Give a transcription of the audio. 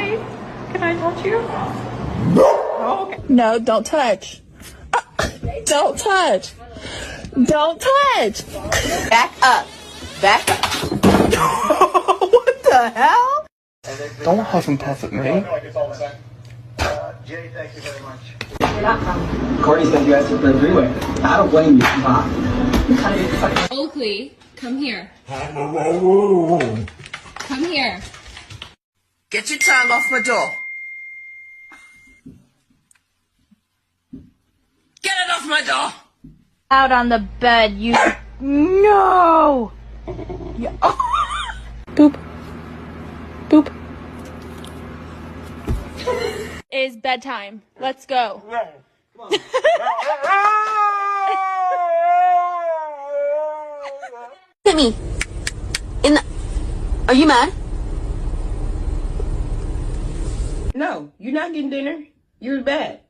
Hi. Can I touch you? Oh, okay. No, don't touch. Don't touch. Don't touch. Back up. Back up. What the hell? Don't huff and puff at me. Jay, thank you very much. Courtney said you asked her for a three-way. I don't blame you. Bye. Oakley, come here. Come here. Get your tongue off my door. Get it off my door. Out on the bed, you. No! Boop. Boop. Is bedtime. Let's go. Look at me. Are you mad? No, you're not getting dinner. You're bad.